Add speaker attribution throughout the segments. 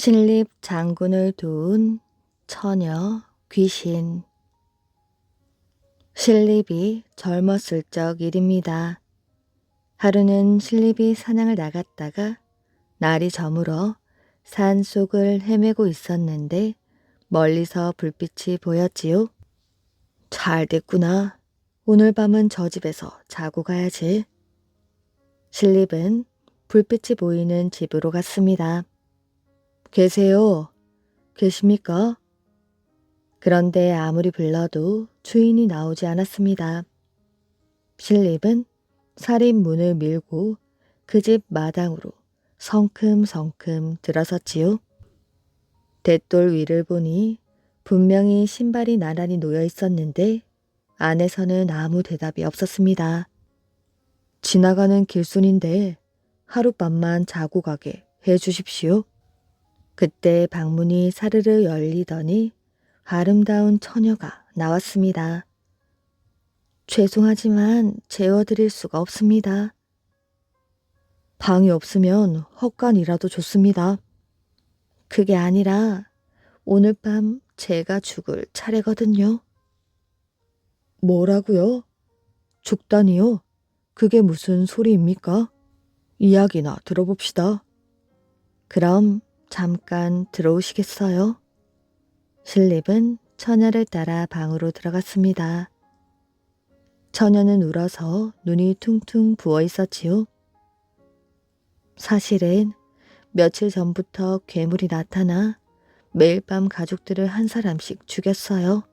Speaker 1: 신립 장군을 도운 처녀 귀신. 신립이 젊었을 적 일입니다. 하루는 신립이 사냥을 나갔다가 날이 저물어 산 속을 헤매고 있었는데 멀리서 불빛이 보였지요. 잘 됐구나. 오늘 밤은 저 집에서 자고 가야지. 신립은 불빛이 보이는 집으로 갔습니다. 계세요? 계십니까? 그런데 아무리 불러도 주인이 나오지 않았습니다. 신립은 살인문을 밀고 그 집 마당으로 성큼성큼 들어섰지요. 대돌 위를 보니 분명히 신발이 나란히 놓여 있었는데 안에서는 아무 대답이 없었습니다. 지나가는 길손인데 하룻밤만 자고 가게 해 주십시오. 그때 방문이 사르르 열리더니 아름다운 처녀가 나왔습니다. 죄송하지만 재워드릴 수가 없습니다. 방이 없으면 헛간이라도 좋습니다. 그게 아니라 오늘 밤 제가 죽을 차례거든요. 뭐라고요? 죽다니요? 그게 무슨 소리입니까? 이야기나 들어봅시다. 그럼 잠깐 들어오시겠어요? 신립은 처녀를 따라 방으로 들어갔습니다. 처녀는 울어서 눈이 퉁퉁 부어 있었지요. 사실은 며칠 전부터 괴물이 나타나 매일 밤 가족들을 한 사람씩 죽였어요.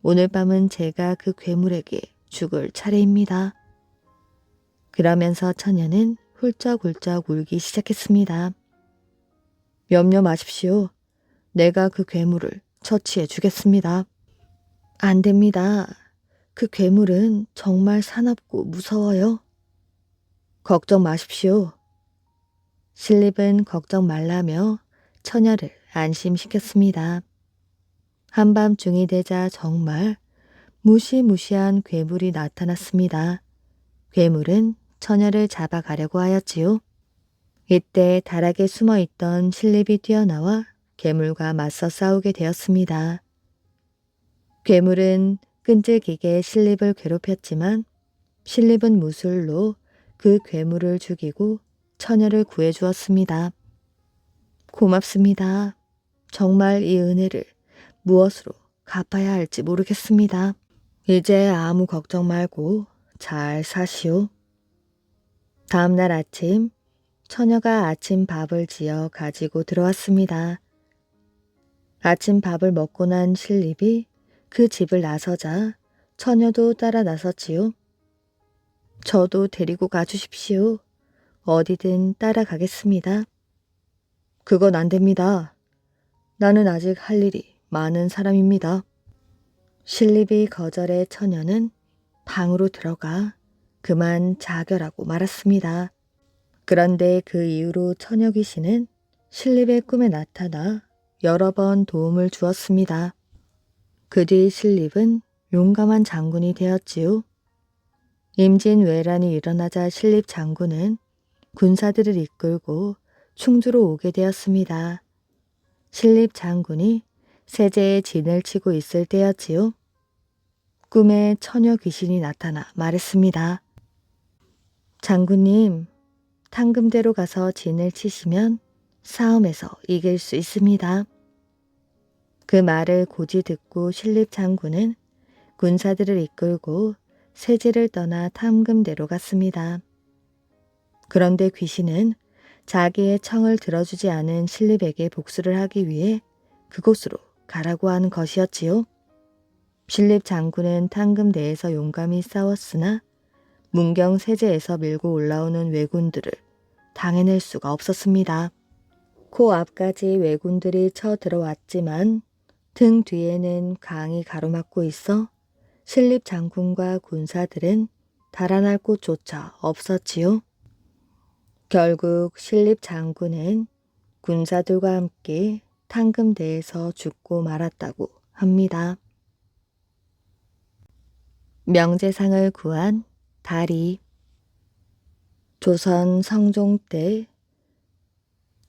Speaker 1: 오늘 밤은 제가 그 괴물에게 죽을 차례입니다. 그러면서 처녀는 훌쩍훌쩍 울기 시작했습니다. 염려 마십시오. 내가 그 괴물을 처치해 주겠습니다. 안 됩니다. 그 괴물은 정말 사납고 무서워요. 걱정 마십시오. 신립은 걱정 말라며 처녀를 안심시켰습니다. 한밤중이 되자 정말 무시무시한 괴물이 나타났습니다. 괴물은 처녀를 잡아가려고 하였지요. 이때 다락에 숨어있던 신립이 뛰어나와 괴물과 맞서 싸우게 되었습니다. 괴물은 끈질기게 신립을 괴롭혔지만 신립은 무술로 그 괴물을 죽이고 처녀를 구해주었습니다. 고맙습니다. 정말 이 은혜를 무엇으로 갚아야 할지 모르겠습니다. 이제 아무 걱정 말고 잘 사시오. 다음 날 아침 처녀가 아침 밥을 지어 가지고 들어왔습니다. 아침 밥을 먹고 난 신립이 그 집을 나서자 처녀도 따라 나섰지요. 저도 데리고 가주십시오. 어디든 따라가겠습니다. 그건 안 됩니다. 나는 아직 할 일이 많은 사람입니다. 신립이 거절해 처녀는 방으로 들어가 그만 자결하고 말았습니다. 그런데 그 이후로 처녀 귀신은 신립의 꿈에 나타나 여러 번 도움을 주었습니다. 그 뒤 신립은 용감한 장군이 되었지요. 임진왜란이 일어나자 신립 장군은 군사들을 이끌고 충주로 오게 되었습니다. 신립 장군이 세제에 진을 치고 있을 때였지요. 꿈에 처녀 귀신이 나타나 말했습니다. 장군님, 탕금대로 가서 진을 치시면 싸움에서 이길 수 있습니다. 그 말을 고지 듣고 신립 장군은 군사들을 이끌고 세제를 떠나 탕금대로 갔습니다. 그런데 귀신은 자기의 청을 들어주지 않은 신립에게 복수를 하기 위해 그곳으로 가라고 하는 것이었지요. 신립 장군은 탕금대에서 용감히 싸웠으나 문경 세제에서 밀고 올라오는 왜군들을 당해낼 수가 없었습니다. 코앞까지 왜군들이 쳐들어왔지만 등 뒤에는 강이 가로막고 있어 신립 장군과 군사들은 달아날 곳조차 없었지요. 결국 신립 장군은 군사들과 함께 탕금대에서 죽고 말았다고 합니다. 명제상을 구한 달이. 조선 성종 때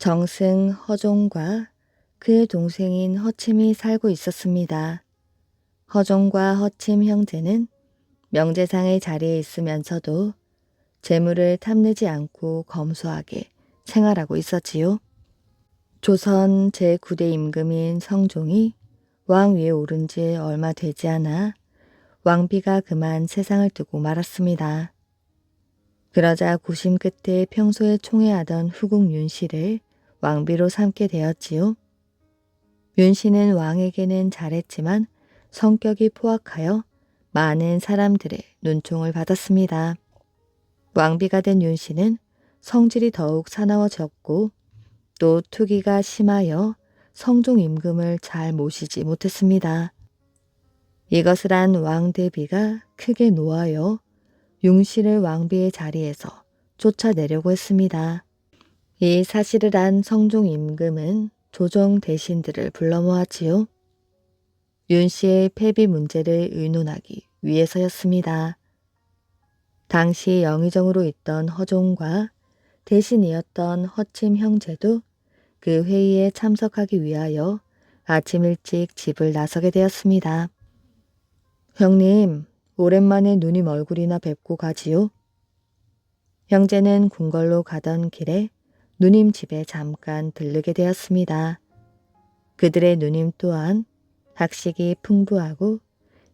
Speaker 1: 정승 허종과 그의 동생인 허침이 살고 있었습니다. 허종과 허침 형제는 명제상의 자리에 있으면서도 재물을 탐내지 않고 검소하게 생활하고 있었지요. 조선 제9대 임금인 성종이 왕 위에 오른 지 얼마 되지 않아 왕비가 그만 세상을 뜨고 말았습니다. 그러자 고심 끝에 평소에 총애하던 후궁 윤씨를 왕비로 삼게 되었지요. 윤씨는 왕에게는 잘했지만 성격이 포악하여 많은 사람들의 눈총을 받았습니다. 왕비가 된 윤씨는 성질이 더욱 사나워졌고 또 투기가 심하여 성종 임금을 잘 모시지 못했습니다. 이것을 한 왕대비가 크게 노하여 윤씨를 왕비의 자리에서 쫓아내려고 했습니다. 이 사실을 안 성종 임금은 조정 대신들을 불러 모았지요. 윤씨의 폐비 문제를 의논하기 위해서였습니다. 당시 영의정으로 있던 허종과 대신이었던 허침 형제도 그 회의에 참석하기 위하여 아침 일찍 집을 나서게 되었습니다. 형님, 오랜만에 누님 얼굴이나 뵙고 가지요. 형제는 궁궐로 가던 길에 누님 집에 잠깐 들르게 되었습니다. 그들의 누님 또한 학식이 풍부하고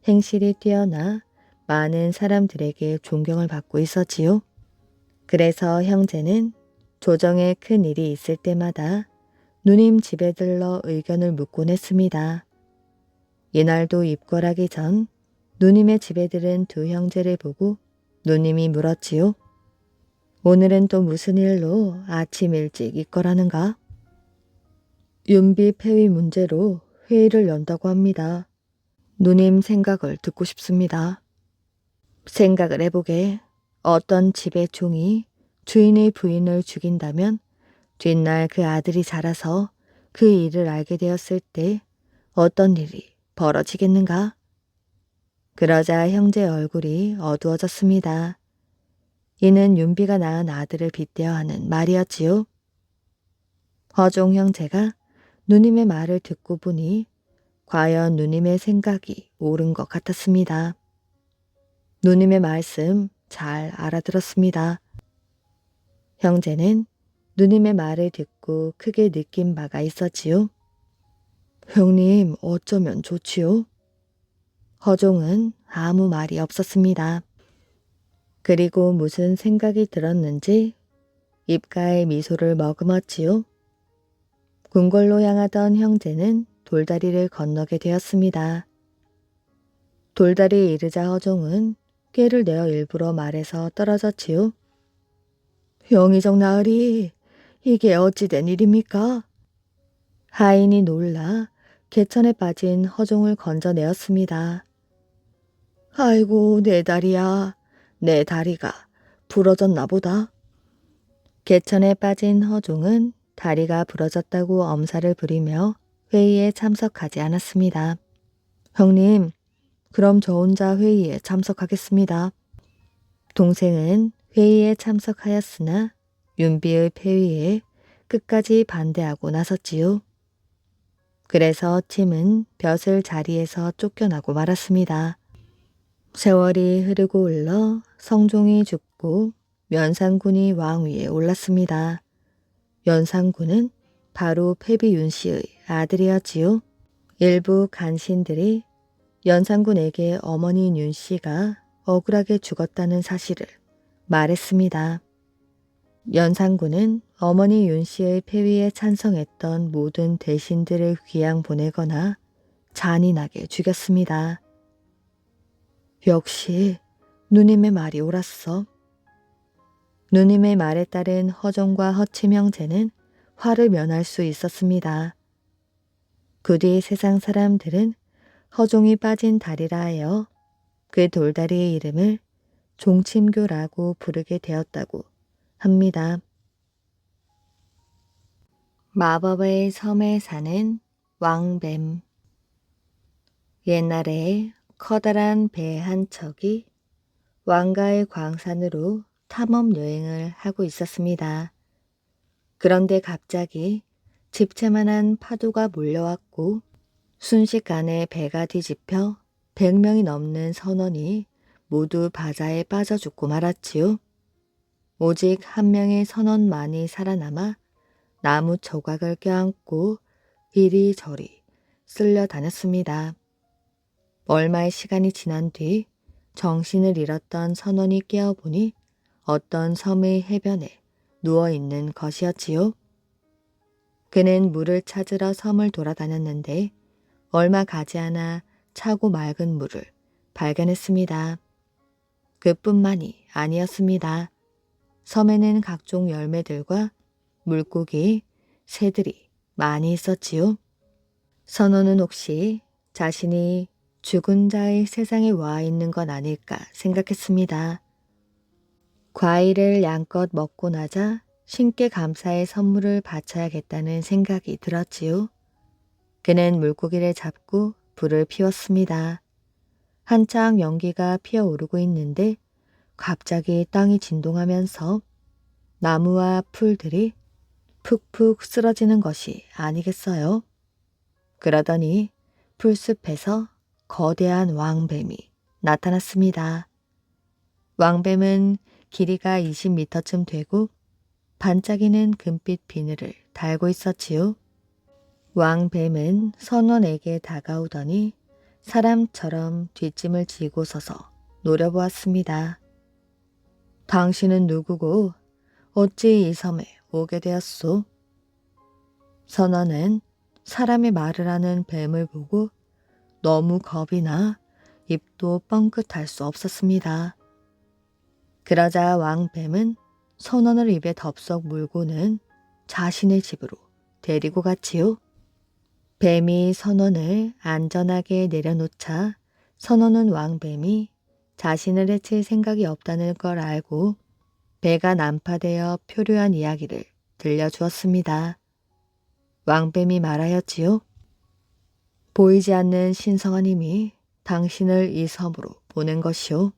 Speaker 1: 행실이 뛰어나 많은 사람들에게 존경을 받고 있었지요. 그래서 형제는 조정에 큰 일이 있을 때마다 누님 집에 들러 의견을 묻곤 했습니다. 이날도 입궐하기 전 누님의 집에 들은 두 형제를 보고 누님이 물었지요. 오늘은 또 무슨 일로 아침 일찍 입궐하는가? 윤비 폐위 문제로 회의를 연다고 합니다. 누님 생각을 듣고 싶습니다. 생각을 해보게. 어떤 집의 종이 주인의 부인을 죽인다면 뒷날 그 아들이 자라서 그 일을 알게 되었을 때 어떤 일이 벌어지겠는가? 그러자 형제 얼굴이 어두워졌습니다. 이는 윤비가 낳은 아들을 빗대어 하는 말이었지요. 허종 형제가 누님의 말을 듣고 보니 과연 누님의 생각이 옳은 것 같았습니다. 누님의 말씀 잘 알아들었습니다. 형제는 누님의 말을 듣고 크게 느낀 바가 있었지요. 형님, 어쩌면 좋지요? 허종은 아무 말이 없었습니다. 그리고 무슨 생각이 들었는지 입가에 미소를 머금었지요. 궁궐로 향하던 형제는 돌다리를 건너게 되었습니다. 돌다리에 이르자 허종은 꾀를 내어 일부러 말에서 떨어졌지요. 영의정 나으리, 이게 어찌된 일입니까? 하인이 놀라 개천에 빠진 허종을 건져내었습니다. 아이고, 내 다리야. 내 다리가 부러졌나 보다. 개천에 빠진 허종은 다리가 부러졌다고 엄살을 부리며 회의에 참석하지 않았습니다. 형님, 그럼 저 혼자 회의에 참석하겠습니다. 동생은 회의에 참석하였으나 윤비의 폐위에 끝까지 반대하고 나섰지요. 그래서 침은 벼슬 자리에서 쫓겨나고 말았습니다. 세월이 흐르고 흘러 성종이 죽고 연산군이 왕위에 올랐습니다. 연산군은 바로 폐비 윤씨의 아들이었지요. 일부 간신들이 연산군에게 어머니인 윤씨가 억울하게 죽었다는 사실을 말했습니다. 연산군은 어머니 윤씨의 폐위에 찬성했던 모든 대신들을 귀양 보내거나 잔인하게 죽였습니다. 역시 누님의 말이 옳았어. 누님의 말에 따른 허종과 허침 형제는 화를 면할 수 있었습니다. 그 뒤 세상 사람들은 허종이 빠진 다리라 하여 그 돌다리의 이름을 종침교라고 부르게 되었다고 합니다. 마법의 섬에 사는 왕뱀. 옛날에 커다란 배 한 척이 왕가의 광산으로 탐험 여행을 하고 있었습니다. 그런데 갑자기 집채만한 파도가 몰려왔고 순식간에 배가 뒤집혀 100명이 넘는 선원이 모두 바다에 빠져 죽고 말았지요. 오직 한 명의 선원만이 살아남아 나무 조각을 껴안고 이리저리 쓸려 다녔습니다. 얼마의 시간이 지난 뒤 정신을 잃었던 선원이 깨어보니 어떤 섬의 해변에 누워있는 것이었지요. 그는 물을 찾으러 섬을 돌아다녔는데 얼마 가지 않아 차고 맑은 물을 발견했습니다. 그뿐만이 아니었습니다. 섬에는 각종 열매들과 물고기, 새들이 많이 있었지요. 선원은 혹시 자신이 죽은 자의 세상에 와 있는 건 아닐까 생각했습니다. 과일을 양껏 먹고 나자 신께 감사의 선물을 바쳐야겠다는 생각이 들었지요. 그는 물고기를 잡고 불을 피웠습니다. 한창 연기가 피어오르고 있는데 갑자기 땅이 진동하면서 나무와 풀들이 푹푹 쓰러지는 것이 아니겠어요? 그러더니 풀숲에서 거대한 왕뱀이 나타났습니다. 왕뱀은 길이가 20m쯤 되고 반짝이는 금빛 비늘을 달고 있었지요. 왕뱀은 선원에게 다가오더니 사람처럼 뒷짐을 지고 서서 노려보았습니다. 당신은 누구고 어찌 이 섬에 오게 되었소? 선원은 사람의 말을 하는 뱀을 보고 너무 겁이 나 입도 뻥끗할 수 없었습니다. 그러자 왕뱀은 선원을 입에 덥석 물고는 자신의 집으로 데리고 갔지요. 뱀이 선원을 안전하게 내려놓자 선원은 왕뱀이 자신을 해칠 생각이 없다는 걸 알고 배가 난파되어 표류한 이야기를 들려주었습니다. 왕뱀이 말하였지요. 보이지 않는 신성한 힘이 당신을 이 섬으로 보낸 것이오.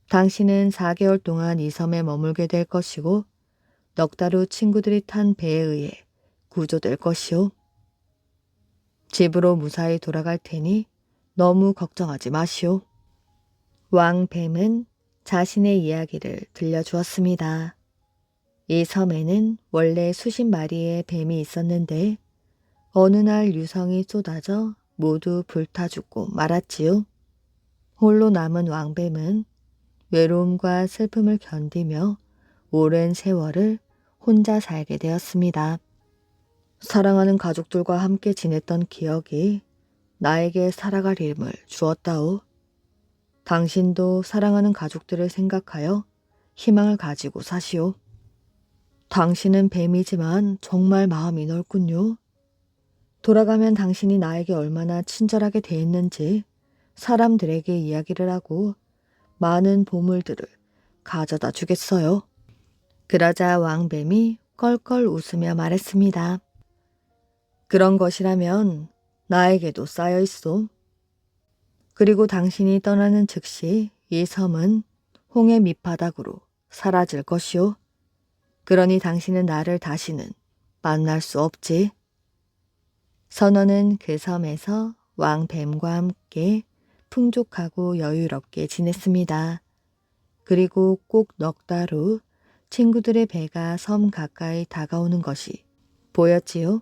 Speaker 1: 당신은 4개월 동안 이 섬에 머물게 될 것이고 넉 달 후 친구들이 탄 배에 의해 구조될 것이오. 집으로 무사히 돌아갈 테니 너무 걱정하지 마시오. 왕뱀은 자신의 이야기를 들려주었습니다. 이 섬에는 원래 수십 마리의 뱀이 있었는데 어느 날 유성이 쏟아져 모두 불타 죽고 말았지요. 홀로 남은 왕뱀은 외로움과 슬픔을 견디며 오랜 세월을 혼자 살게 되었습니다. 사랑하는 가족들과 함께 지냈던 기억이 나에게 살아갈 힘을 주었다오. 당신도 사랑하는 가족들을 생각하여 희망을 가지고 사시오. 당신은 뱀이지만 정말 마음이 넓군요. 돌아가면 당신이 나에게 얼마나 친절하게 대했는지 사람들에게 이야기를 하고 많은 보물들을 가져다 주겠어요. 그러자 왕뱀이 껄껄 웃으며 말했습니다. 그런 것이라면 나에게도 쌓여 있소. 그리고 당신이 떠나는 즉시 이 섬은 홍해 밑바닥으로 사라질 것이오. 그러니 당신은 나를 다시는 만날 수 없지. 선원은 그 섬에서 왕뱀과 함께 풍족하고 여유롭게 지냈습니다. 그리고 꼭 넉 달 후 친구들의 배가 섬 가까이 다가오는 것이 보였지요.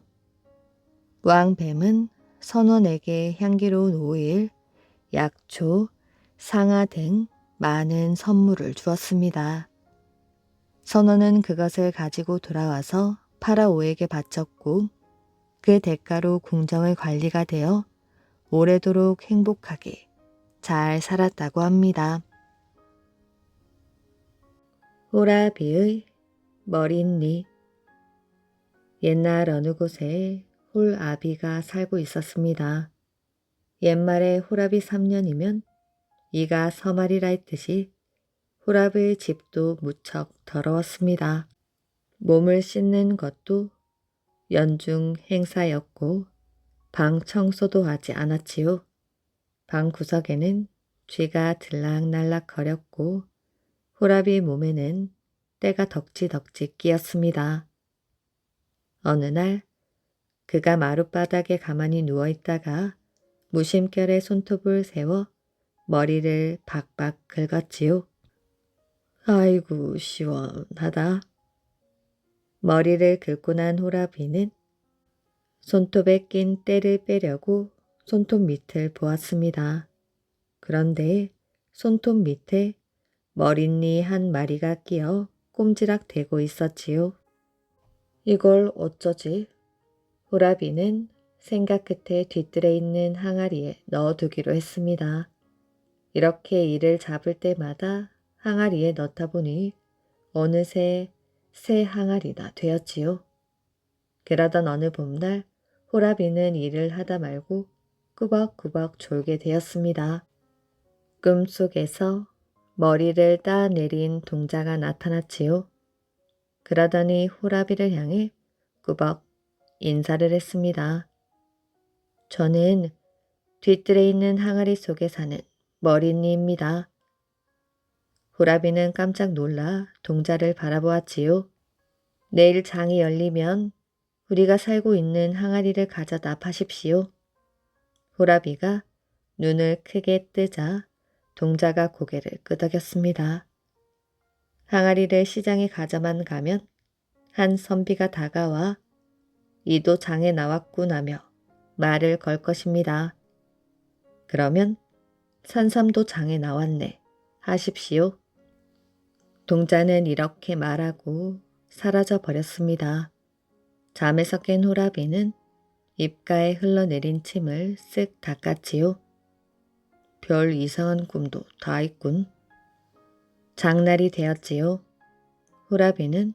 Speaker 1: 왕뱀은 선원에게 향기로운 오일, 약초, 상아 등 많은 선물을 주었습니다. 선원은 그것을 가지고 돌아와서 파라오에게 바쳤고 그 대가로 궁정의 관리가 되어 오래도록 행복하게 잘 살았다고 합니다. 호라비의 머릿니. 옛날 어느 곳에 홀아비가 살고 있었습니다. 옛말에 호랍이 3년이면 이가 서말이라 했듯이 호랍의 집도 무척 더러웠습니다. 몸을 씻는 것도 연중 행사였고 방 청소도 하지 않았지요. 방 구석에는 쥐가 들락날락 거렸고 호랍이 몸에는 때가 덕지덕지 끼었습니다. 어느 날 그가 마룻바닥에 가만히 누워있다가 무심결에 손톱을 세워 머리를 박박 긁었지요. 아이고 시원하다. 머리를 긁고 난 호라비는 손톱에 낀 때를 빼려고 손톱 밑을 보았습니다. 그런데 손톱 밑에 머릿니 한 마리가 끼어 꼼지락 대고 있었지요. 이걸 어쩌지? 호라비는 생각 끝에 뒤뜰에 있는 항아리에 넣어두기로 했습니다. 이렇게 이를 잡을 때마다 항아리에 넣다 보니 어느새 새 항아리나 되었지요. 그러던 어느 봄날 호라비는 일을 하다 말고 꾸벅꾸벅 졸게 되었습니다. 꿈속에서 머리를 따내린 동자가 나타났지요. 그러더니 호라비를 향해 꾸벅 인사를 했습니다. 저는 뒤뜰에 있는 항아리 속에 사는 머릿니입니다. 호라비는 깜짝 놀라 동자를 바라보았지요. 내일 장이 열리면 우리가 살고 있는 항아리를 가져다 파십시오. 호라비가 눈을 크게 뜨자 동자가 고개를 끄덕였습니다. 항아리를 시장에 가져만 가면 한 선비가 다가와 이도 장에 나왔군 하며 말을 걸 것입니다. 그러면 산삼도 장에 나왔네 하십시오. 동자는 이렇게 말하고 사라져 버렸습니다. 잠에서 깬 호라비는 입가에 흘러내린 침을 쓱 닦았지요. 별 이상한 꿈도 다 있군. 장날이 되었지요. 호라비는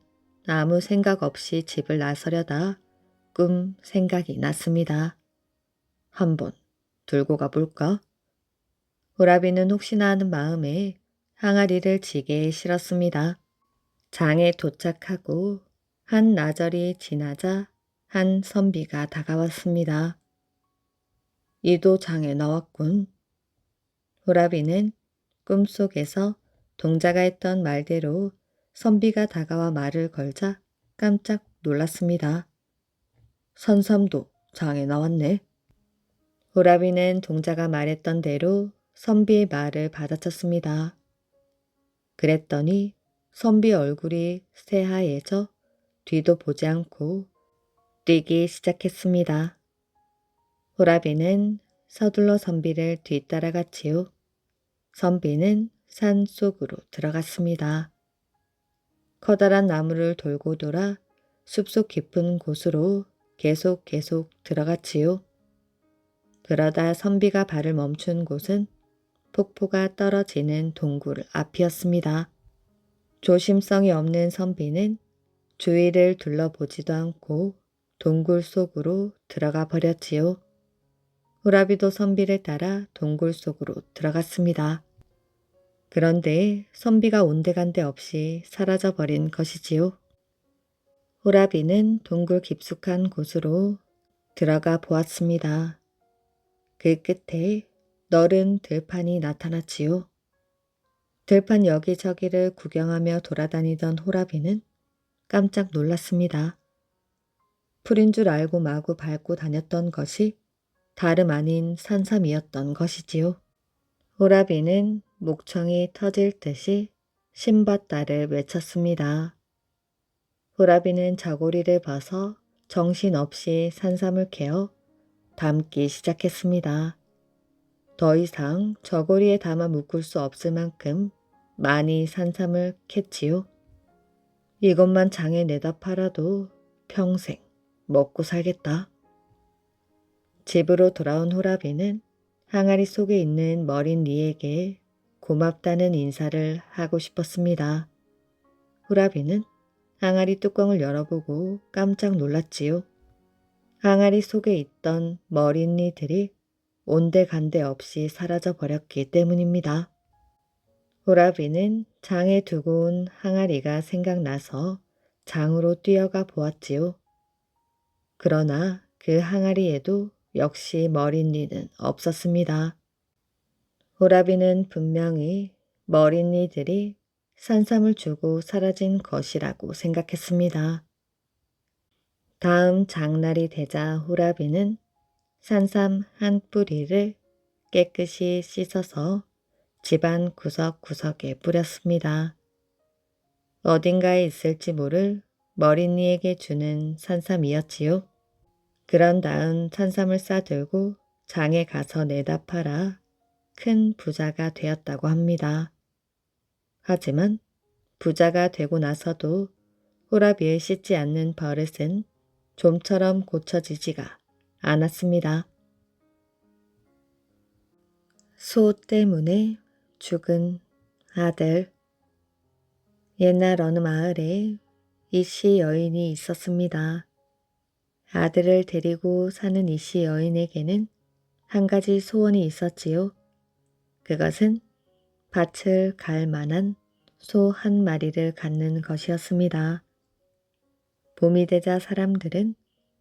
Speaker 1: 아무 생각 없이 집을 나서려다 꿈 생각이 났습니다. 한번 들고 가볼까? 호라비는 혹시나 하는 마음에 항아리를 지게에 실었습니다. 장에 도착하고 한 나절이 지나자 한 선비가 다가왔습니다. 이도 장에 나왔군. 호라비는 꿈속에서 동자가 했던 말대로 선비가 다가와 말을 걸자 깜짝 놀랐습니다. 산삼도 장에 나왔네. 호라비는 동자가 말했던 대로 선비의 말을 받아쳤습니다. 그랬더니 선비 얼굴이 새하얘져 뒤도 보지 않고 뛰기 시작했습니다. 호라비는 서둘러 선비를 뒤따라갔지요. 선비는 산 속으로 들어갔습니다. 커다란 나무를 돌고 돌아 숲속 깊은 곳으로 계속 들어갔지요. 그러다 선비가 발을 멈춘 곳은 폭포가 떨어지는 동굴 앞이었습니다. 조심성이 없는 선비는 주위를 둘러보지도 않고 동굴 속으로 들어가 버렸지요. 호라비도 선비를 따라 동굴 속으로 들어갔습니다. 그런데 선비가 온데간데 없이 사라져 버린 것이지요. 호라비는 동굴 깊숙한 곳으로 들어가 보았습니다. 그 끝에 너른 들판이 나타났지요. 들판 여기저기를 구경하며 돌아다니던 호라비는 깜짝 놀랐습니다. 풀인 줄 알고 마구 밟고 다녔던 것이 다름 아닌 산삼이었던 것이지요. 호라비는 목청이 터질 듯이 신밧다를 외쳤습니다. 호라비는 저고리를 벗어 정신없이 산삼을 캐어 담기 시작했습니다. 더 이상 저고리에 담아 묶을 수 없을 만큼 많이 산삼을 캤지요. 이것만 장에 내다 팔아도 평생 먹고 살겠다. 집으로 돌아온 호라비는 항아리 속에 있는 머릿니에게 고맙다는 인사를 하고 싶었습니다. 호라비는 항아리 뚜껑을 열어보고 깜짝 놀랐지요. 항아리 속에 있던 머릿니들이 온데간데 없이 사라져 버렸기 때문입니다. 호라비는 장에 두고 온 항아리가 생각나서 장으로 뛰어가 보았지요. 그러나 그 항아리에도 역시 머릿니는 없었습니다. 호라비는 분명히 머릿니들이 산삼을 주고 사라진 것이라고 생각했습니다. 다음 장날이 되자 호라비는 산삼 한 뿌리를 깨끗이 씻어서 집안 구석구석에 뿌렸습니다. 어딘가에 있을지 모를 머리니에게 주는 산삼이었지요. 그런 다음 산삼을 싸들고 장에 가서 내다 팔아 큰 부자가 되었다고 합니다. 하지만 부자가 되고 나서도 호라비의 씻지 않는 버릇은 좀처럼 고쳐지지가 않았습니다. 소 때문에 죽은 아들. 옛날 어느 마을에 이씨 여인이 있었습니다. 아들을 데리고 사는 이씨 여인에게는 한 가지 소원이 있었지요. 그것은 밭을 갈 만한 소 한 마리를 갖는 것이었습니다. 봄이 되자 사람들은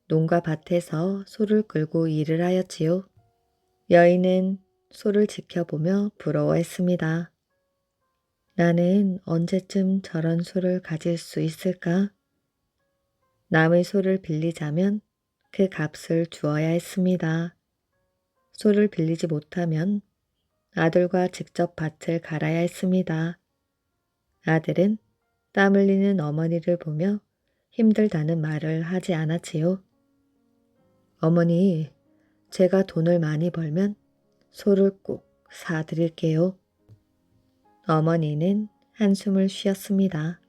Speaker 1: 농가 밭에서 소를 끌고 일을 하였지요. 여인은 소를 지켜보며 부러워했습니다. 나는 언제쯤 저런 소를 가질 수 있을까? 남의 소를 빌리자면 그 값을 주어야 했습니다. 소를 빌리지 못하면 아들과 직접 밭을 갈아야 했습니다. 아들은 땀 흘리는 어머니를 보며 힘들다는 말을 하지 않았지요. 어머니, 제가 돈을 많이 벌면 소를 꼭 사드릴게요. 어머니는 한숨을 쉬었습니다.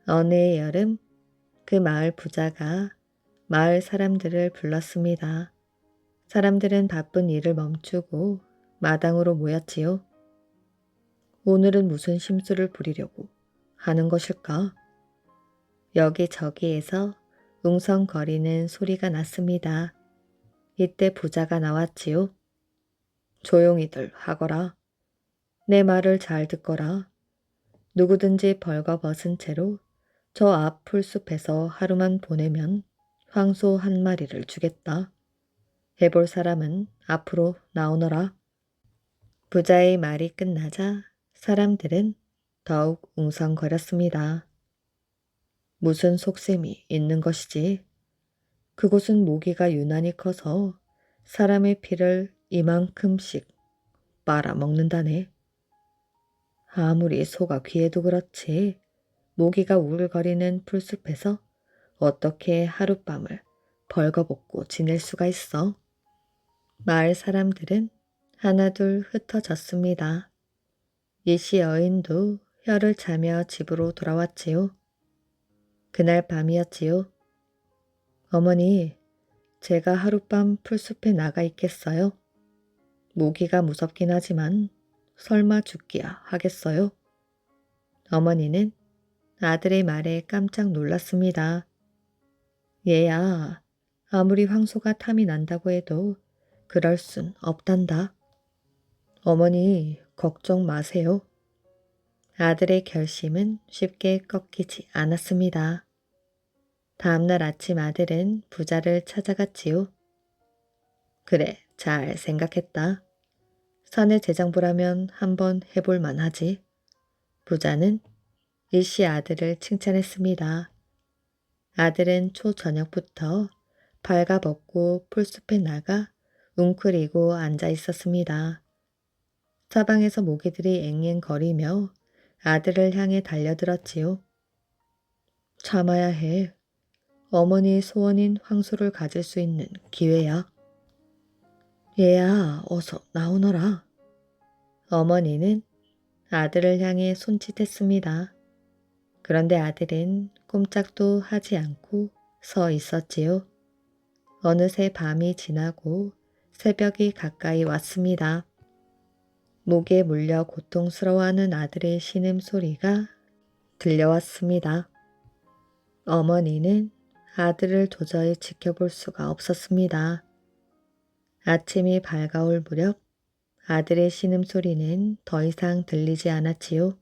Speaker 1: 어느 해 여름 그 마을 부자가 마을 사람들을 불렀습니다. 사람들은 바쁜 일을 멈추고 마당으로 모였지요. 오늘은 무슨 심술을 부리려고 하는 것일까? 여기저기에서 웅성거리는 소리가 났습니다. 이때 부자가 나왔지요. 조용히들 하거라. 내 말을 잘 듣거라. 누구든지 벌거벗은 채로 저 앞 풀숲에서 하루만 보내면 황소 한 마리를 주겠다. 해볼 사람은 앞으로 나오너라. 부자의 말이 끝나자 사람들은 더욱 웅성거렸습니다. 무슨 속셈이 있는 것이지? 그곳은 모기가 유난히 커서 사람의 피를 이만큼씩 빨아먹는다네. 아무리 소가 귀해도 그렇지 모기가 우글거리는 풀숲에서 어떻게 하룻밤을 벌거벗고 지낼 수가 있어? 마을 사람들은 하나둘 흩어졌습니다. 이씨 여인도 혀를 차며 집으로 돌아왔지요. 그날 밤이었지요. 어머니, 제가 하룻밤 풀숲에 나가 있겠어요? 모기가 무섭긴 하지만 설마 죽기야 하겠어요? 어머니는 아들의 말에 깜짝 놀랐습니다. 얘야, 아무리 황소가 탐이 난다고 해도 그럴 순 없단다. 어머니, 걱정 마세요. 아들의 결심은 쉽게 꺾이지 않았습니다. 다음날 아침 아들은 부자를 찾아갔지요. 그래, 잘 생각했다. 사내 재장부라면 한번 해볼 만하지. 부자는 일씨 아들을 칭찬했습니다. 아들은 초저녁부터 발가벗고 풀숲에 나가 웅크리고 앉아 있었습니다. 사방에서 모기들이 앵앵거리며 아들을 향해 달려들었지요. 참아야 해. 어머니의 소원인 황소를 가질 수 있는 기회야. 얘야, 어서 나오너라. 어머니는 아들을 향해 손짓했습니다. 그런데 아들은 꼼짝도 하지 않고 서 있었지요. 어느새 밤이 지나고 새벽이 가까이 왔습니다. 목에 물려 고통스러워하는 아들의 신음소리가 들려왔습니다. 어머니는 아들을 도저히 지켜볼 수가 없었습니다. 아침이 밝아올 무렵 아들의 신음소리는 더 이상 들리지 않았지요.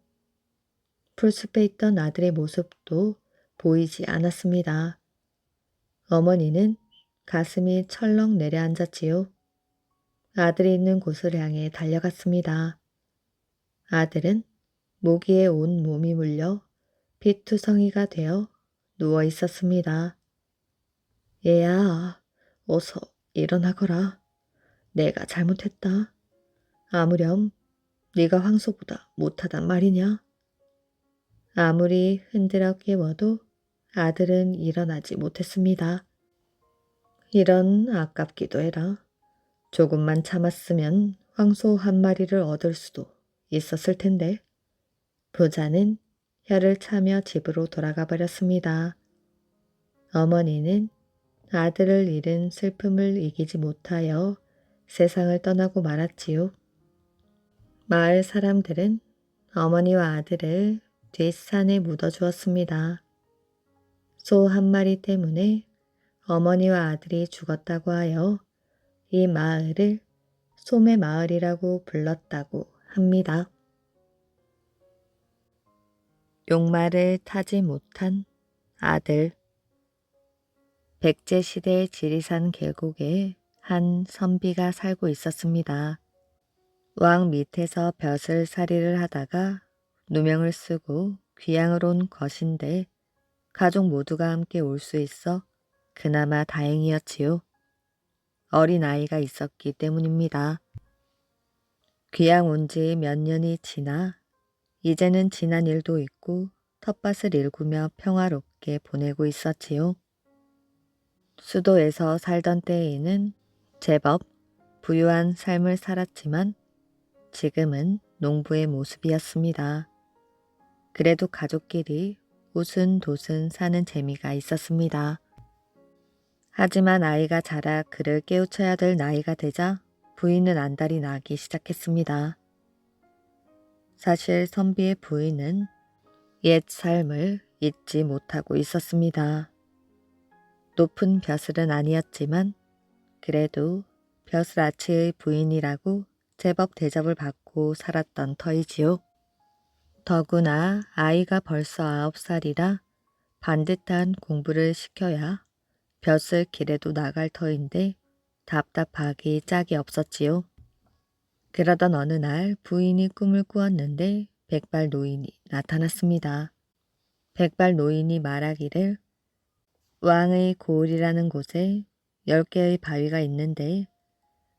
Speaker 1: 풀숲에 있던 아들의 모습도 보이지 않았습니다. 어머니는 가슴이 철렁 내려앉았지요. 아들이 있는 곳을 향해 달려갔습니다. 아들은 모기에 온 몸이 물려 피투성이가 되어 누워 있었습니다. 얘야, 어서 일어나거라. 내가 잘못했다. 아무렴 네가 황소보다 못하단 말이냐? 아무리 흔들어 깨워도 아들은 일어나지 못했습니다. 이런 아깝기도 해라. 조금만 참았으면 황소 한 마리를 얻을 수도 있었을 텐데. 부자는 혀를 차며 집으로 돌아가 버렸습니다. 어머니는 아들을 잃은 슬픔을 이기지 못하여 세상을 떠나고 말았지요. 마을 사람들은 어머니와 아들을 뒷산에 묻어주었습니다. 소 한 마리 때문에 어머니와 아들이 죽었다고 하여 이 마을을 소매 마을이라고 불렀다고 합니다. 용말을 타지 못한 아들. 백제시대 지리산 계곡에 한 선비가 살고 있었습니다. 왕 밑에서 벼슬살이를 하다가 누명을 쓰고 귀양을 온 것인데 가족 모두가 함께 올 수 있어 그나마 다행이었지요. 어린 아이가 있었기 때문입니다. 귀양 온 지 몇 년이 지나 이제는 지난 일도 있고 텃밭을 일구며 평화롭게 보내고 있었지요. 수도에서 살던 때에는 제법 부유한 삶을 살았지만 지금은 농부의 모습이었습니다. 그래도 가족끼리 오순도순 사는 재미가 있었습니다. 하지만 아이가 자라 그를 깨우쳐야 될 나이가 되자 부인은 안달이 나기 시작했습니다. 사실 선비의 부인은 옛 삶을 잊지 못하고 있었습니다. 높은 벼슬은 아니었지만 그래도 벼슬아치의 부인이라고 제법 대접을 받고 살았던 터이지요. 더구나 아이가 벌써 9살이라 반듯한 공부를 시켜야 벼슬 길에도 나갈 터인데 답답하기 짝이 없었지요. 그러던 어느 날 부인이 꿈을 꾸었는데 백발 노인이 나타났습니다. 백발 노인이 말하기를 왕의 고을이라는 곳에 10개의 바위가 있는데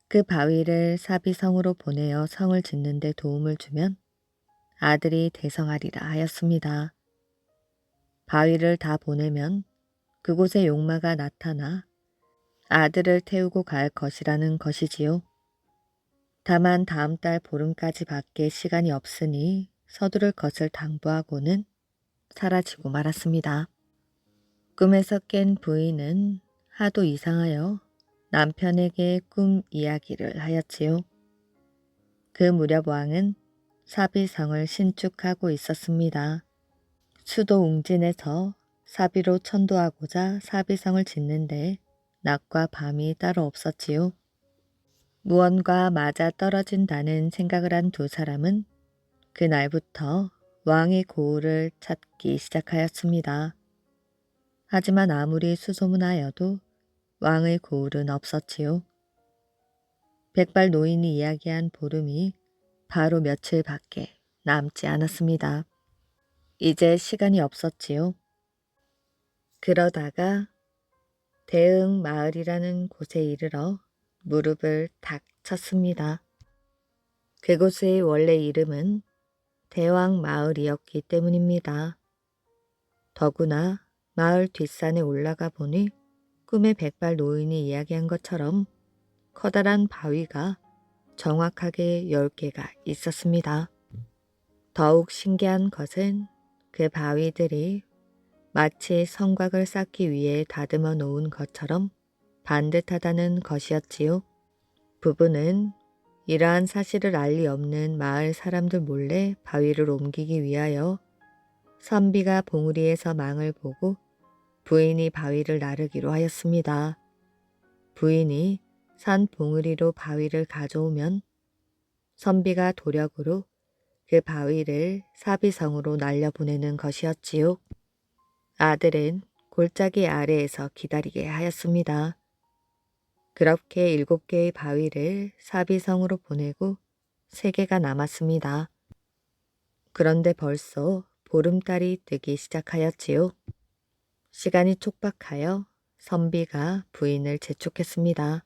Speaker 1: 그 바위를 사비성으로 보내어 성을 짓는 데 도움을 주면 아들이 대성하리라 하였습니다. 바위를 다 보내면 그곳에 용마가 나타나 아들을 태우고 갈 것이라는 것이지요. 다만 다음 달 보름까지 밖에 시간이 없으니 서두를 것을 당부하고는 사라지고 말았습니다. 꿈에서 깬 부인은 하도 이상하여 남편에게 꿈 이야기를 하였지요. 그 무렵 왕은 사비성을 신축하고 있었습니다. 수도 웅진에서 사비로 천도하고자 사비성을 짓는데 낮과 밤이 따로 없었지요. 무언가 맞아 떨어진다는 생각을 한 두 사람은 그날부터 왕의 고을을 찾기 시작하였습니다. 하지만 아무리 수소문하여도 왕의 고을은 없었지요. 백발 노인이 이야기한 보름이 바로 며칠밖에 남지 않았습니다. 이제 시간이 없었지요. 그러다가 대흥 마을이라는 곳에 이르러 무릎을 탁 쳤습니다. 그곳의 원래 이름은 대왕 마을이었기 때문입니다. 더구나 마을 뒷산에 올라가 보니 꿈의 백발 노인이 이야기한 것처럼 커다란 바위가 정확하게 10개가 있었습니다. 더욱 신기한 것은 그 바위들이 마치 성곽을 쌓기 위해 다듬어 놓은 것처럼 반듯하다는 것이었지요. 부부는 이러한 사실을 알 리 없는 마을 사람들 몰래 바위를 옮기기 위하여 선비가 봉우리에서 망을 보고 부인이 바위를 나르기로 하였습니다. 부인이 산 봉우리로 바위를 가져오면 선비가 도력으로 그 바위를 사비성으로 날려보내는 것이었지요. 아들은 골짜기 아래에서 기다리게 하였습니다. 그렇게 7개의 바위를 사비성으로 보내고 3개가 남았습니다. 그런데 벌써 보름달이 뜨기 시작하였지요. 시간이 촉박하여 선비가 부인을 재촉했습니다.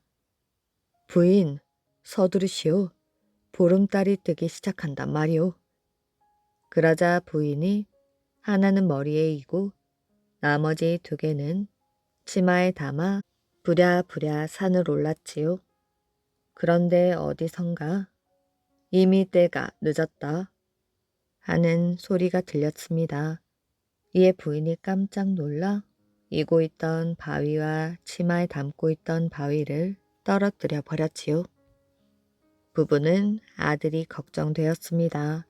Speaker 1: 부인, 서두르시오. 보름달이 뜨기 시작한단 말이오. 그러자 부인이 하나는 머리에 이고 나머지 두 개는 치마에 담아 부랴부랴 산을 올랐지요. 그런데 어디선가 이미 때가 늦었다 하는 소리가 들렸습니다. 이에 부인이 깜짝 놀라 이고 있던 바위와 치마에 담고 있던 바위를 떨어뜨려 버렸지요. 부부는 아들이 걱정되었습니다.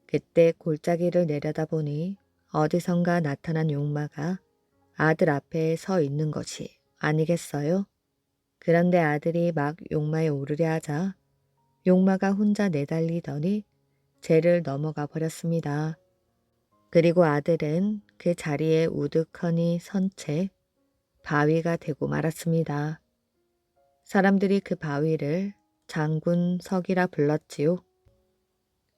Speaker 1: 그때 골짜기를 내려다보니 어디선가 나타난 용마가 아들 앞에 서 있는 것이 아니겠어요? 그런데 아들이 막 용마에 오르려 하자 용마가 혼자 내달리더니 재를 넘어가 버렸습니다. 그리고 아들은 그 자리에 우두커니 선 채 바위가 되고 말았습니다. 사람들이 그 바위를 장군석이라 불렀지요.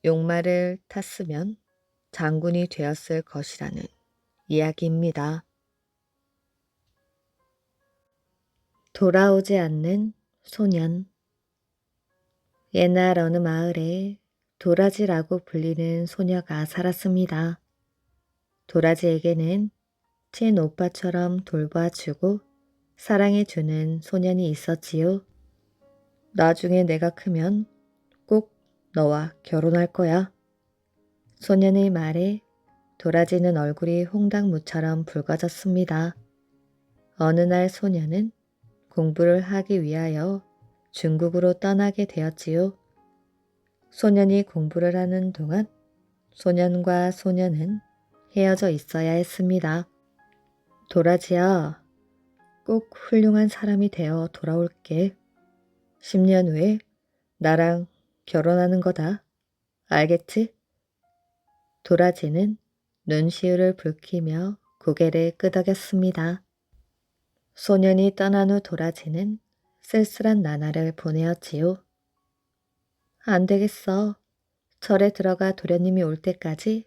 Speaker 1: 용마를 탔으면 장군이 되었을 것이라는 이야기입니다. 돌아오지 않는 소년. 옛날 어느 마을에 도라지라고 불리는 소녀가 살았습니다. 도라지에게는 친 오빠처럼 돌봐주고 사랑해주는 소년이 있었지요. 나중에 내가 크면 꼭 너와 결혼할 거야. 소년의 말에 도라지는 얼굴이 홍당무처럼 붉어졌습니다. 어느 날 소년은 공부를 하기 위하여 중국으로 떠나게 되었지요. 소년이 공부를 하는 동안 소년과 소년은 헤어져 있어야 했습니다. 도라지야, 꼭 훌륭한 사람이 되어 돌아올게. 10년 후에 나랑 결혼하는 거다. 알겠지? 도라지는 눈시울을 붉히며 고개를 끄덕였습니다. 소년이 떠난 후 도라지는 쓸쓸한 나날을 보내었지요. 안 되겠어. 절에 들어가 도련님이 올 때까지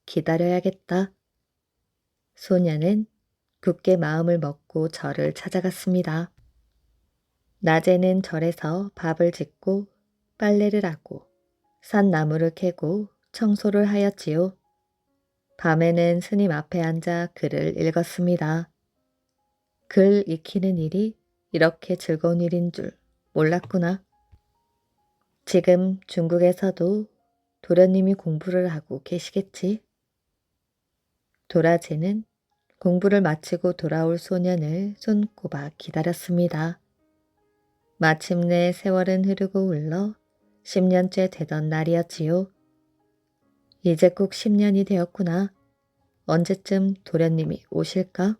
Speaker 1: 기다려야겠다. 소년은 굳게 마음을 먹고 절을 찾아갔습니다. 낮에는 절에서 밥을 짓고 빨래를 하고 산나무를 캐고 청소를 하였지요. 밤에는 스님 앞에 앉아 글을 읽었습니다. 글 익히는 일이 이렇게 즐거운 일인 줄 몰랐구나. 지금 중국에서도 도련님이 공부를 하고 계시겠지. 도라지는 공부를 마치고 돌아올 소년을 손꼽아 기다렸습니다. 마침내 세월은 흐르고 흘러 10년째 되던 날이었지요. 이제 꼭 10년이 되었구나. 언제쯤 도련님이 오실까?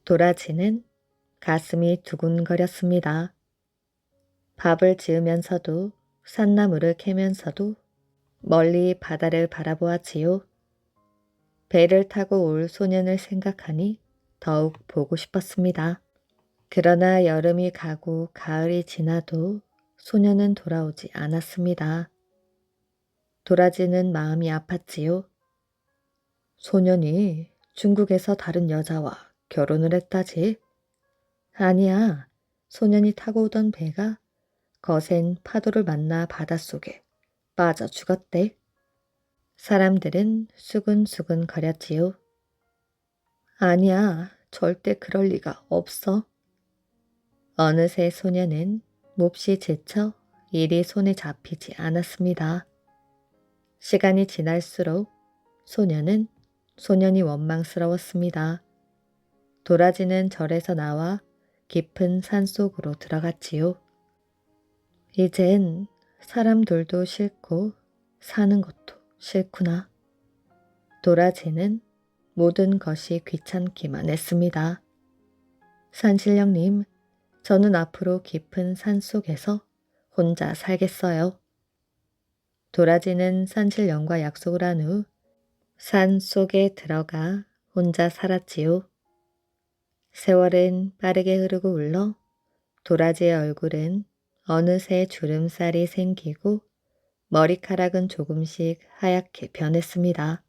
Speaker 1: 도라지는 가슴이 두근거렸습니다. 밥을 지으면서도 산나무를 캐면서도 멀리 바다를 바라보았지요. 배를 타고 올 소년을 생각하니 더욱 보고 싶었습니다. 그러나 여름이 가고 가을이 지나도 소년은 돌아오지 않았습니다. 도라지는 마음이 아팠지요. 소년이 중국에서 다른 여자와 결혼을 했다지? 아니야. 소년이 타고 오던 배가 거센 파도를 만나 바닷속에 빠져 죽었대. 사람들은 수근수근 거렸지요. 아니야. 절대 그럴 리가 없어. 어느새 소년은 몹시 지쳐 일이 손에 잡히지 않았습니다. 시간이 지날수록 소년이 원망스러웠습니다. 도라지는 절에서 나와 깊은 산속으로 들어갔지요. 이젠 사람들도 싫고 사는 것도 싫구나. 도라지는 모든 것이 귀찮기만 했습니다. 산신령님, 저는 앞으로 깊은 산속에서 혼자 살겠어요. 도라지는 산신령과 약속을 한 후 산속에 들어가 혼자 살았지요. 세월은 빠르게 흐르고 흘러 도라지의 얼굴은 어느새 주름살이 생기고 머리카락은 조금씩 하얗게 변했습니다.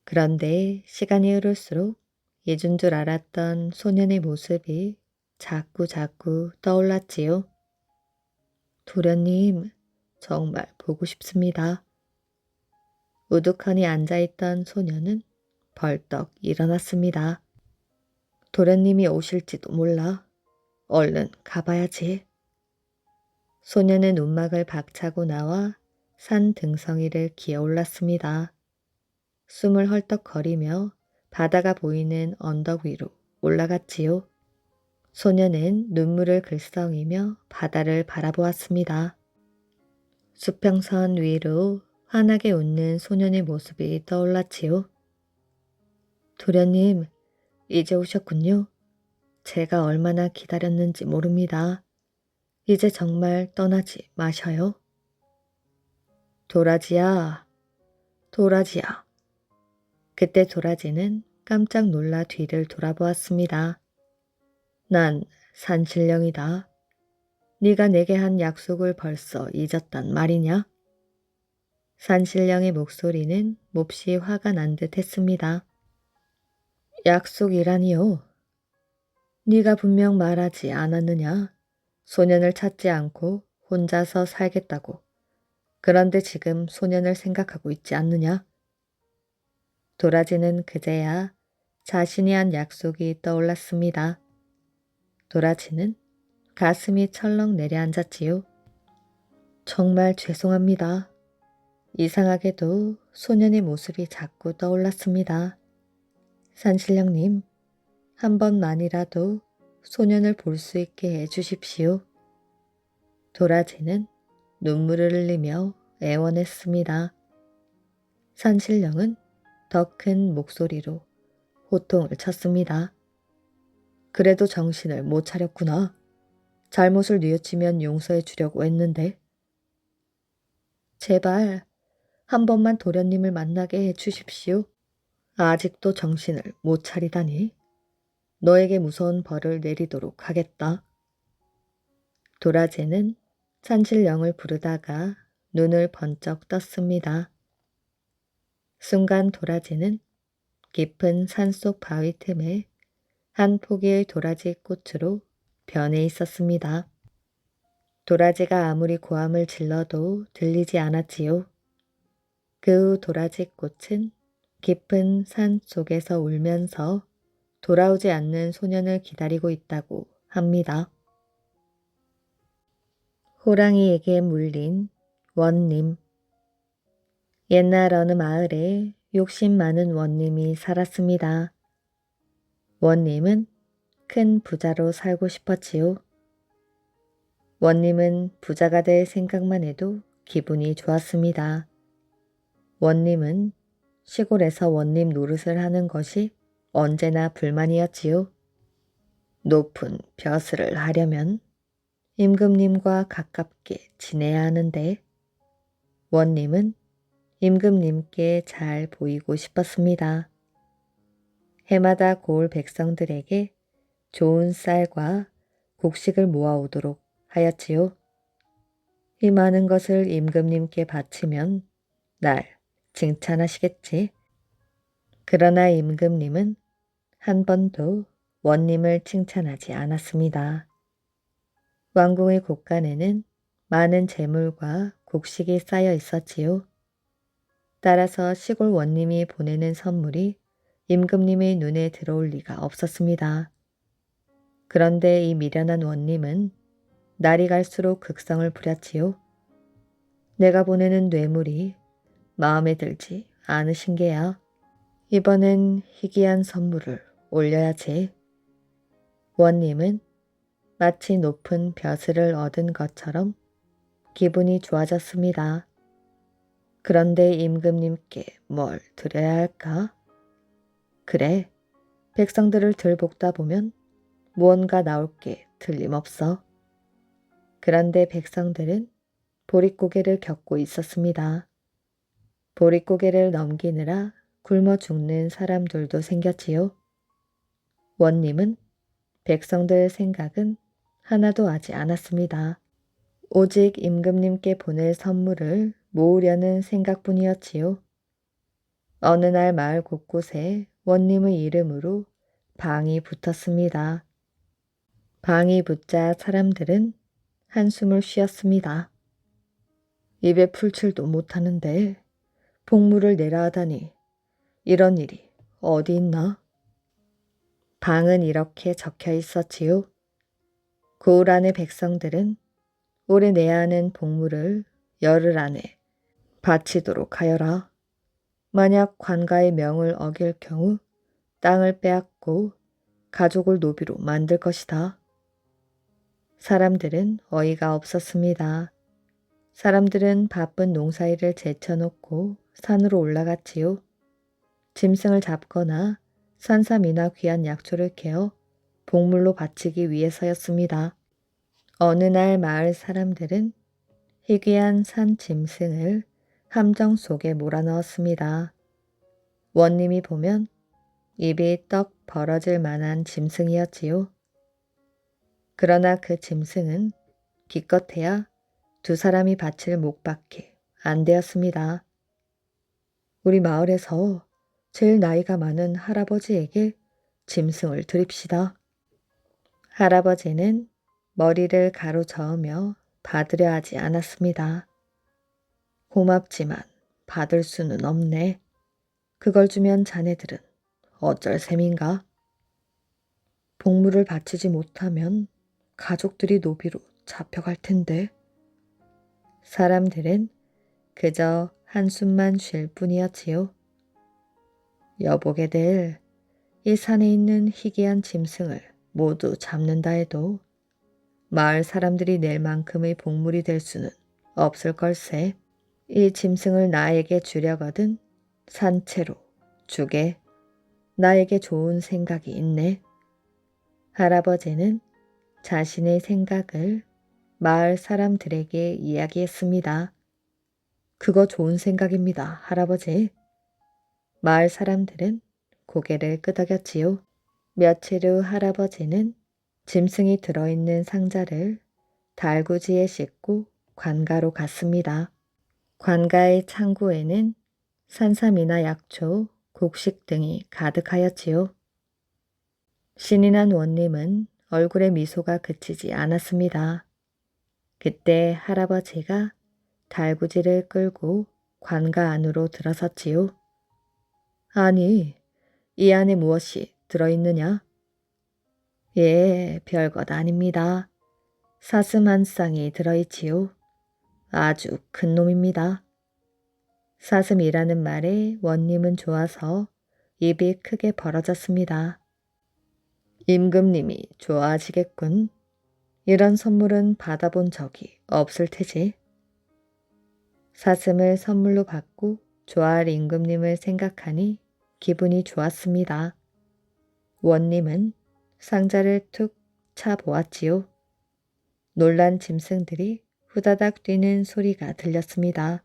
Speaker 1: 그런데 시간이 흐를수록 잊은 줄 알았던 소년의 모습이 자꾸 자꾸 떠올랐지요. 도련님, 정말 보고 싶습니다. 우두커니 앉아있던 소년은 벌떡 일어났습니다. 도련님이 오실지도 몰라. 얼른 가봐야지. 소년은 움막을 박차고 나와 산 등성이를 기어 올랐습니다. 숨을 헐떡거리며 바다가 보이는 언덕 위로 올라갔지요. 소년은 눈물을 글썽이며 바다를 바라보았습니다. 수평선 위로 환하게 웃는 소년의 모습이 떠올랐지요. 도련님, 이제 오셨군요. 제가 얼마나 기다렸는지 모릅니다. 이제 정말 떠나지 마셔요. 도라지야, 도라지야. 그때 도라지는 깜짝 놀라 뒤를 돌아보았습니다. 난 산신령이다. 네가 내게 한 약속을 벌써 잊었단 말이냐? 산신령의 목소리는 몹시 화가 난 듯 했습니다. 약속이라니요? 네가 분명 말하지 않았느냐? 소년을 찾지 않고 혼자서 살겠다고. 그런데 지금 소년을 생각하고 있지 않느냐? 도라지는 그제야 자신이 한 약속이 떠올랐습니다. 도라지는 가슴이 철렁 내려앉았지요. 정말 죄송합니다. 이상하게도 소년의 모습이 자꾸 떠올랐습니다. 산신령님, 한 번만이라도 소년을 볼 수 있게 해주십시오. 도라지는 눈물을 흘리며 애원했습니다. 산신령은 더 큰 목소리로 호통을 쳤습니다. 그래도 정신을 못 차렸구나. 잘못을 뉘우치면 용서해 주려고 했는데. 제발 한 번만 도련님을 만나게 해 주십시오. 아직도 정신을 못 차리다니. 너에게 무서운 벌을 내리도록 하겠다. 도라지는 산신령을 부르다가 눈을 번쩍 떴습니다. 순간 도라지는 깊은 산속 바위 틈에 한 포기의 도라지 꽃으로 변해 있었습니다. 도라지가 아무리 고함을 질러도 들리지 않았지요. 그 후 도라지 꽃은 깊은 산 속에서 울면서 돌아오지 않는 소년을 기다리고 있다고 합니다. 호랑이에게 물린 원님. 옛날 어느 마을에 욕심 많은 원님이 살았습니다. 원님은 큰 부자로 살고 싶었지요. 원님은 부자가 될 생각만 해도 기분이 좋았습니다. 원님은 시골에서 원님 노릇을 하는 것이 언제나 불만이었지요. 높은 벼슬을 하려면 임금님과 가깝게 지내야 하는데 원님은 임금님께 잘 보이고 싶었습니다. 해마다 고을 백성들에게 좋은 쌀과 곡식을 모아오도록 하였지요. 이 많은 것을 임금님께 바치면 날 칭찬하시겠지. 그러나 임금님은 한 번도 원님을 칭찬하지 않았습니다. 왕궁의 곳간에는 많은 재물과 곡식이 쌓여 있었지요. 따라서 시골 원님이 보내는 선물이 임금님의 눈에 들어올 리가 없었습니다. 그런데 이 미련한 원님은 날이 갈수록 극성을 부렸지요. 내가 보내는 뇌물이 마음에 들지 않으신 게야. 이번엔 희귀한 선물을 올려야지. 원님은 마치 높은 벼슬을 얻은 것처럼 기분이 좋아졌습니다. 그런데 임금님께 뭘 드려야 할까? 그래, 백성들을 들볶다 보면 무언가 나올 게 틀림없어. 그런데 백성들은 보릿고개를 겪고 있었습니다. 보릿고개를 넘기느라 굶어 죽는 사람들도 생겼지요. 원님은 백성들 생각은 하나도 하지 않았습니다. 오직 임금님께 보낼 선물을 모으려는 생각뿐이었지요. 어느 날 마을 곳곳에 원님의 이름으로 방이 붙었습니다. 방이 붙자 사람들은 한숨을 쉬었습니다. 입에 풀칠도 못하는데 복물을 내라 하다니 이런 일이 어디 있나? 방은 이렇게 적혀 있었지요. 고을 안의 백성들은 올해 내야 하는 복물을 열흘 안에 바치도록 하여라. 만약 관가의 명을 어길 경우 땅을 빼앗고 가족을 노비로 만들 것이다. 사람들은 어이가 없었습니다. 사람들은 바쁜 농사일을 제쳐놓고 산으로 올라갔지요. 짐승을 잡거나 산삼이나 귀한 약초를 캐어 복물로 바치기 위해서였습니다. 어느 날 마을 사람들은 희귀한 산 짐승을 함정 속에 몰아넣었습니다. 원님이 보면 입이 떡 벌어질 만한 짐승이었지요. 그러나 그 짐승은 기껏해야 두 사람이 바칠 목밖에 안 되었습니다. 우리 마을에서 제일 나이가 많은 할아버지에게 짐승을 드립시다. 할아버지는 머리를 가로저으며 받으려 하지 않았습니다. 고맙지만 받을 수는 없네. 그걸 주면 자네들은 어쩔 셈인가? 복물을 바치지 못하면 가족들이 노비로 잡혀갈 텐데. 사람들은 그저 한숨만 쉴 뿐이었지요. 여보게들, 이 산에 있는 희귀한 짐승을 모두 잡는다 해도 마을 사람들이 낼 만큼의 복물이 될 수는 없을 걸세. 이 짐승을 나에게 주려거든 산채로 주게. 나에게 좋은 생각이 있네. 할아버지는 자신의 생각을 마을 사람들에게 이야기했습니다. 그거 좋은 생각입니다, 할아버지. 마을 사람들은 고개를 끄덕였지요. 며칠 후 할아버지는 짐승이 들어있는 상자를 달구지에 싣고 관가로 갔습니다. 관가의 창고에는 산삼이나 약초, 곡식 등이 가득하였지요. 신이 난 원님은 얼굴에 미소가 그치지 않았습니다. 그때 할아버지가 달구지를 끌고 관가 안으로 들어섰지요. 아니, 이 안에 무엇이 들어있느냐? 예, 별것 아닙니다. 사슴 한 쌍이 들어있지요. 아주 큰 놈입니다. 사슴이라는 말에 원님은 좋아서 입이 크게 벌어졌습니다. 임금님이 좋아하시겠군. 이런 선물은 받아본 적이 없을 테지. 사슴을 선물로 받고 좋아할 임금님을 생각하니 기분이 좋았습니다. 원님은 상자를 툭 차보았지요. 놀란 짐승들이 후다닥 뛰는 소리가 들렸습니다.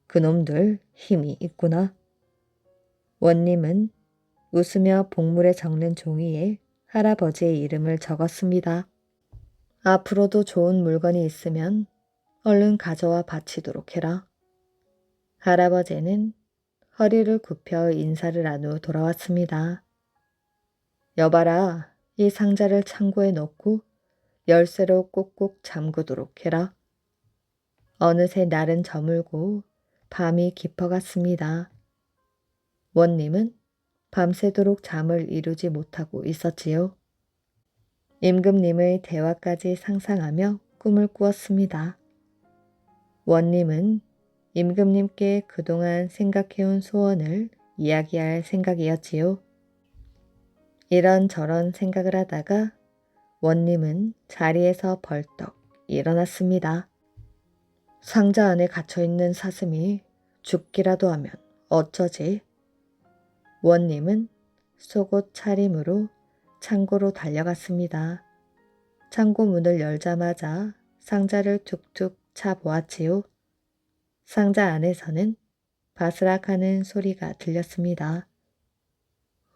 Speaker 1: 그놈들 힘이 있구나. 원님은 웃으며 복물에 적는 종이에 할아버지의 이름을 적었습니다. 앞으로도 좋은 물건이 있으면 얼른 가져와 바치도록 해라. 할아버지는 허리를 굽혀 인사를 한 후 돌아왔습니다. 여봐라, 이 상자를 창고에 넣고 열쇠로 꼭꼭 잠그도록 해라. 어느새 날은 저물고 밤이 깊어갔습니다. 원님은 밤새도록 잠을 이루지 못하고 있었지요. 임금님의 대화까지 상상하며 꿈을 꾸었습니다. 원님은 임금님께 그동안 생각해온 소원을 이야기할 생각이었지요. 이런저런 생각을 하다가 원님은 자리에서 벌떡 일어났습니다. 상자 안에 갇혀있는 사슴이 죽기라도 하면 어쩌지? 원님은 속옷 차림으로 창고로 달려갔습니다. 창고 문을 열자마자 상자를 툭툭 차보았지요. 상자 안에서는 바스락하는 소리가 들렸습니다.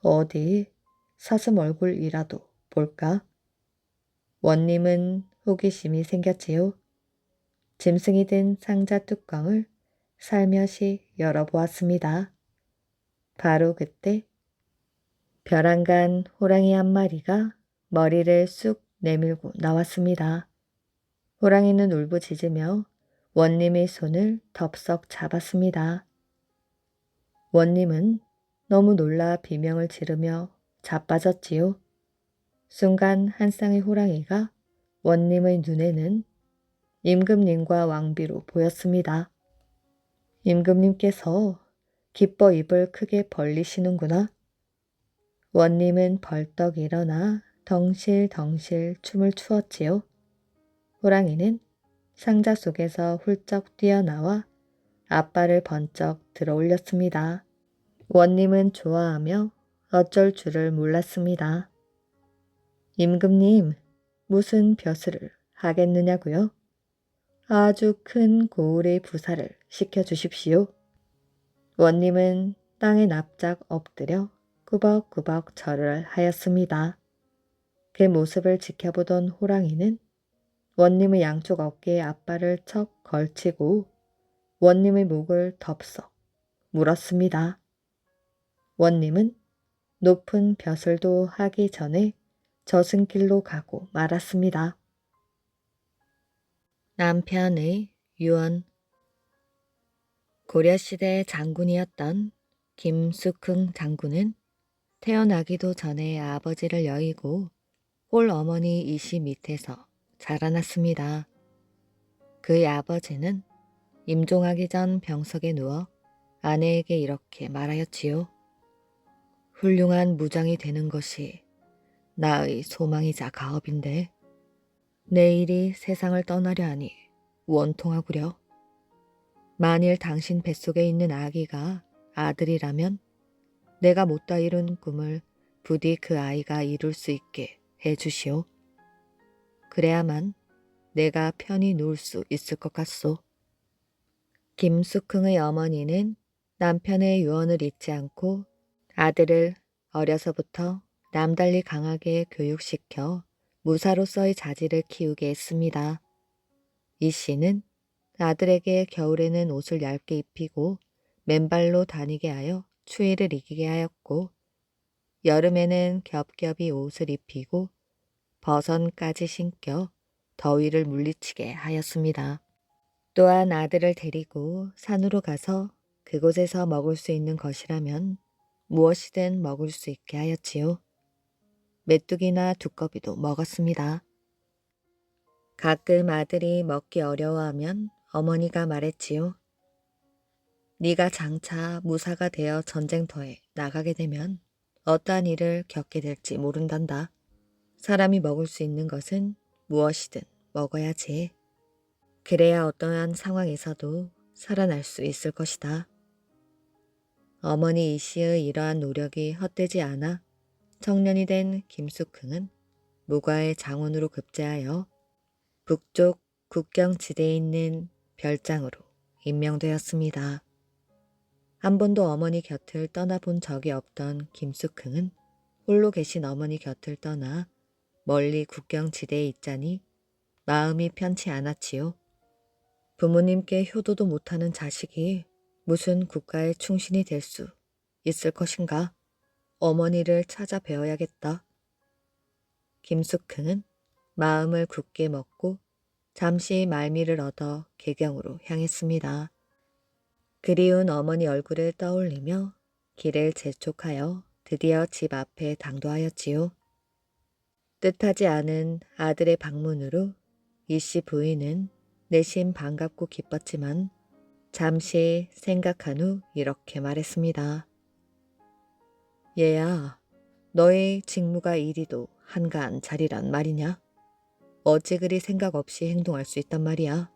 Speaker 1: 어디 사슴 얼굴이라도 볼까? 원님은 호기심이 생겼지요. 짐승이 든 상자 뚜껑을 살며시 열어보았습니다. 바로 그때 벼랑간 호랑이 한 마리가 머리를 쑥 내밀고 나왔습니다. 호랑이는 울부짖으며 원님의 손을 덥석 잡았습니다. 원님은 너무 놀라 비명을 지르며 자빠졌지요. 순간 한 쌍의 호랑이가 원님의 눈에는 임금님과 왕비로 보였습니다. 임금님께서 기뻐 입을 크게 벌리시는구나. 원님은 벌떡 일어나 덩실덩실 춤을 추었지요. 호랑이는 상자 속에서 훌쩍 뛰어나와 앞발을 번쩍 들어 올렸습니다. 원님은 좋아하며 어쩔 줄을 몰랐습니다. 임금님, 무슨 벼슬을 하겠느냐고요? 아주 큰 고을의 부사를 시켜주십시오. 원님은 땅에 납작 엎드려 꾸벅꾸벅 절을 하였습니다. 그 모습을 지켜보던 호랑이는 원님의 양쪽 어깨에 앞발을 척 걸치고 원님의 목을 덥석 물었습니다. 원님은 높은 벼슬도 하기 전에 저승길로 가고 말았습니다. 남편의 유언. 고려시대 장군이었던 김숙흥 장군은 태어나기도 전에 아버지를 여의고 홀 어머니 이시 밑에서 자라났습니다. 그의 아버지는 임종하기 전 병석에 누워 아내에게 이렇게 말하였지요. 훌륭한 무장이 되는 것이 나의 소망이자 가업인데 내일이 세상을 떠나려 하니 원통하구려. 만일 당신 뱃속에 있는 아기가 아들이라면 내가 못다 이룬 꿈을 부디 그 아이가 이룰 수 있게 해주시오. 그래야만 내가 편히 누울 수 있을 것 같소. 김숙흥의 어머니는 남편의 유언을 잊지 않고 아들을 어려서부터 남달리 강하게 교육시켜 무사로서의 자질을 키우게 했습니다. 이 씨는 아들에게 겨울에는 옷을 얇게 입히고 맨발로 다니게 하여 추위를 이기게 하였고 여름에는 겹겹이 옷을 입히고 버선까지 신겨 더위를 물리치게 하였습니다. 또한 아들을 데리고 산으로 가서 그곳에서 먹을 수 있는 것이라면 무엇이든 먹을 수 있게 하였지요. 메뚜기나 두꺼비도 먹었습니다. 가끔 아들이 먹기 어려워하면 어머니가 말했지요. 네가 장차 무사가 되어 전쟁터에 나가게 되면 어떠한 일을 겪게 될지 모른단다. 사람이 먹을 수 있는 것은 무엇이든 먹어야지. 그래야 어떠한 상황에서도 살아날 수 있을 것이다. 어머니 이씨의 이러한 노력이 헛되지 않아 청년이 된 김숙흥은 무과의 장원으로 급제하여 북쪽 국경지대에 있는 별장으로 임명되었습니다. 한 번도 어머니 곁을 떠나본 적이 없던 김숙흥은 홀로 계신 어머니 곁을 떠나 멀리 국경지대에 있자니 마음이 편치 않았지요. 부모님께 효도도 못하는 자식이 무슨 국가에 충신이 될 수 있을 것인가? 어머니를 찾아 뵈어야겠다. 김숙흥은 마음을 굳게 먹고 잠시 말미를 얻어 개경으로 향했습니다. 그리운 어머니 얼굴을 떠올리며 길을 재촉하여 드디어 집 앞에 당도하였지요. 뜻하지 않은 아들의 방문으로 이씨 부인은 내심 반갑고 기뻤지만 잠시 생각한 후 이렇게 말했습니다. 얘야, 너의 직무가 이리도 한가한 자리란 말이냐? 어찌 그리 생각 없이 행동할 수 있단 말이야.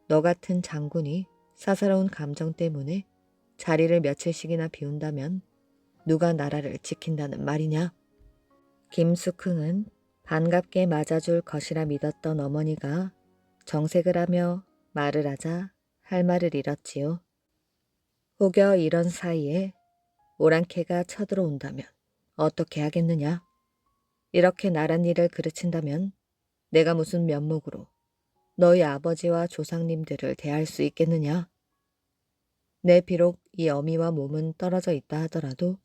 Speaker 1: 너 같은 장군이 사사로운 감정 때문에 자리를 며칠씩이나 비운다면 누가 나라를 지킨다는 말이냐? 김숙흥은 반갑게 맞아줄 것이라 믿었던 어머니가 정색을 하며 말을 하자 할 말을 잃었지요. 혹여 이런 사이에 오랑캐가 쳐들어온다면 어떻게 하겠느냐? 이렇게 나란 일을 그르친다면 내가 무슨 면목으로 너희 아버지와 조상님들을 대할 수 있겠느냐? 내 비록 이 어미와 몸은 떨어져 있다 하더라도